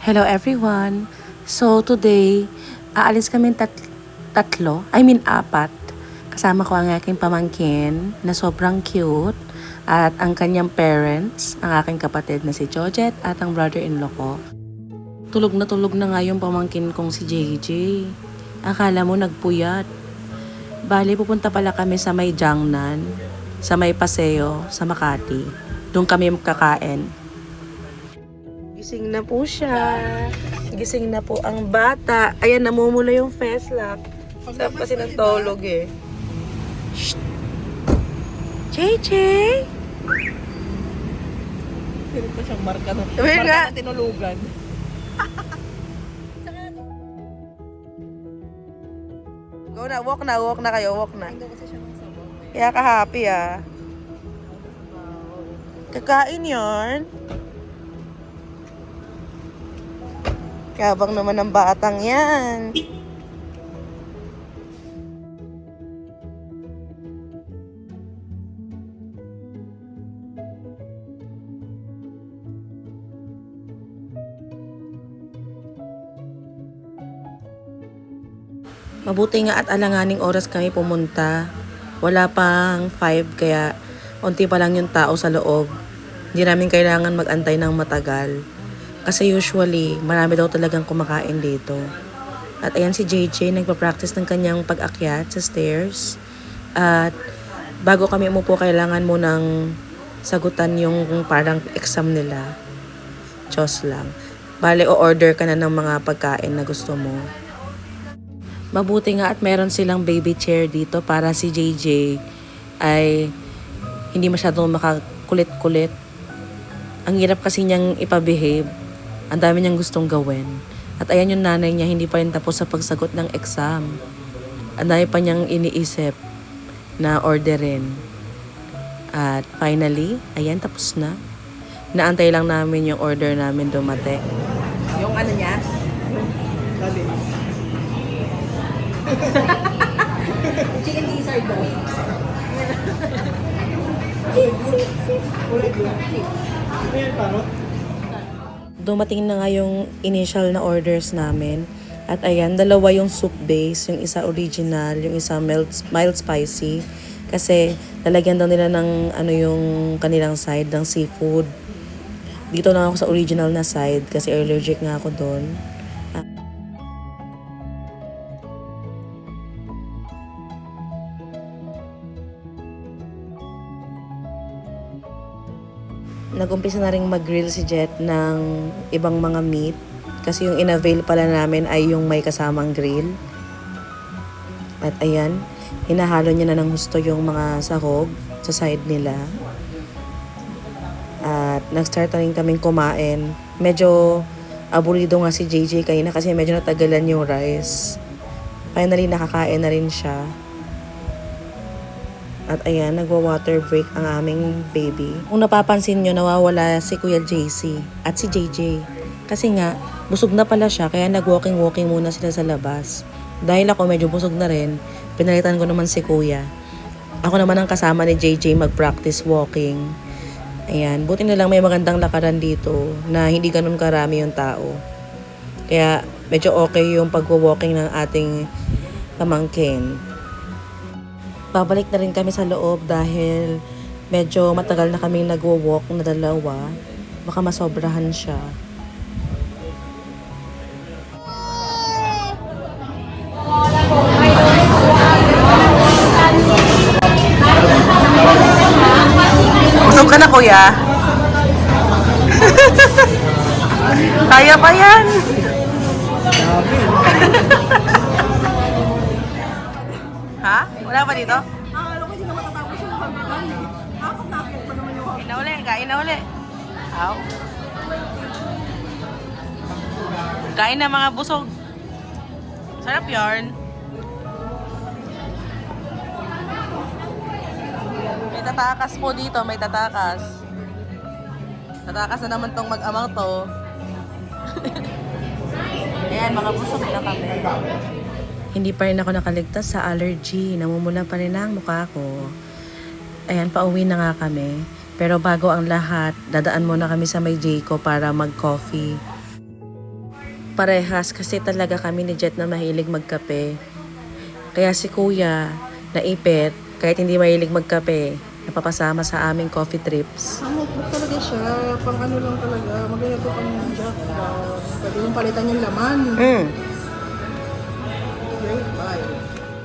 Hello everyone! So today, aalis kami apat. Kasama ko ang aking pamangkin na sobrang cute at ang kanyang parents, ang aking kapatid na si Jojet at ang brother-in-law ko. Tulog na nga yung pamangkin kong si JJ. Akala mo nagpuyat. Bali, pupunta pala kami sa may Jiangnan, sa may Paseo, sa Makati. Doon kami kakain. Gising na po siya. Gising na po ang bata. Ayan, namumula yung face lock. Sarap kasi ng tulog eh. Shh! JJ! Pero pa siyang marka na. Sabi nga. Na tinulugan. Go na, walk na kayo, walk na. Hindi kasi siya masabaw. Kaya ka-happy ah. Kakain yarn. Kabang naman ng batang yan. Mabuti nga at alanganing oras kami pumunta. Wala pang 5 kaya onti pa lang yung tao sa loob. Hindi namin kailangan mag-antay ng matagal. Kasi usually, marami daw talagang kumakain dito. At ayan si JJ, nagpa-practice ng kanyang pag-akyat sa stairs. At bago kami umupo, kailangan mo nang sagutan yung parang exam nila. Diyos lang. Bale, o-order ka na ng mga pagkain na gusto mo. Mabuti nga at meron silang baby chair dito para si JJ ay hindi masyadong makakulit-kulit. Ang hirap kasi niyang ipabehave. Ang dami niyang gustong gawin. At ayan yung nanay niya, hindi pa rin tapos sa pagsagot ng exam. Ang dami pa niyang iniisip na orderin. At finally, ayan, tapos na. Naantay lang namin yung order namin dumating. Yung ano niya? Sabi. Chicken gizzard daw. Dumating na nga yung initial na orders namin. At ayan, dalawa yung soup base. Yung isa original, yung isa mild spicy. Kasi lalagyan daw nila ng yung kanilang side ng seafood. Dito lang ako sa original na side kasi allergic nga ako doon. Nag-umpisa na rin mag-grill si Jet ng ibang mga meat. Kasi yung in-avail pala namin ay yung may kasamang grill. At ayan, hinahalo niya na ng gusto yung mga sahog sa side nila. At nag-start na rin kaming kumain. Medyo aburido nga si JJ kanina kasi medyo natagalan yung rice. Finally, nakakain na rin siya. At ayan, nagwa-water break ang aming baby. Kung napapansin nyo, nawawala si Kuya JC at si JJ. Kasi nga, busog na pala siya, kaya nag-walking muna sila sa labas. Dahil ako medyo busog na rin, pinalitan ko naman si Kuya. Ako naman ang kasama ni JJ mag-practice walking. Ayan, buti na lang may magandang lakaran dito na hindi ganun karami yung tao. Kaya medyo okay yung pag-walking ng ating pamangkin. Babalik na rin kami sa loob dahil medyo matagal na kaming nagwo-walk na dalawa. Baka masobrahan siya. Busog ka na, Kuya? Kaya pa yan. Ha? Wala pa dito? Akala ko hindi na matatapos yung hagdan. Apat na akit pa naman yung hagdan. Kain na uli. Aw. Kain na mga busog. Sarap yarn. May tatakas po dito, may tatakas. Tatakas na naman tong mag-amang to. Ayan, mga busog na kami. Hindi pa rin ako nakaligtas sa allergy. Namumula pa rin ang mukha ko. Ayan, pauwi na nga kami. Pero bago ang lahat, dadaan muna kami sa may Jayco para mag-coffee. Parehas kasi talaga kami ni Jet na mahilig magkape. Kaya si Kuya, naipit, kahit hindi mahilig magkape, napapasama sa aming coffee trips. Notebook talaga siya. Pang ano lang talaga. Maganda to pang jack. Pwede yung palitan yung laman. Great buy.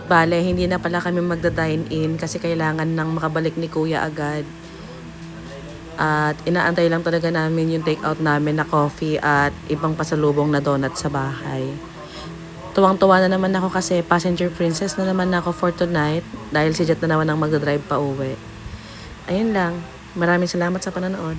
Bale, hindi na pala kami magda-dine in kasi kailangan nang makabalik ni Kuya agad. At inaantay lang talaga namin yung take out namin na coffee at ibang pasalubong na donut sa bahay. Tuwang-tuwa na naman ako kasi passenger princess na naman ako for tonight dahil si Jet na naman ang magdadrive pa uwi. Ayun lang. Maraming salamat sa panonood.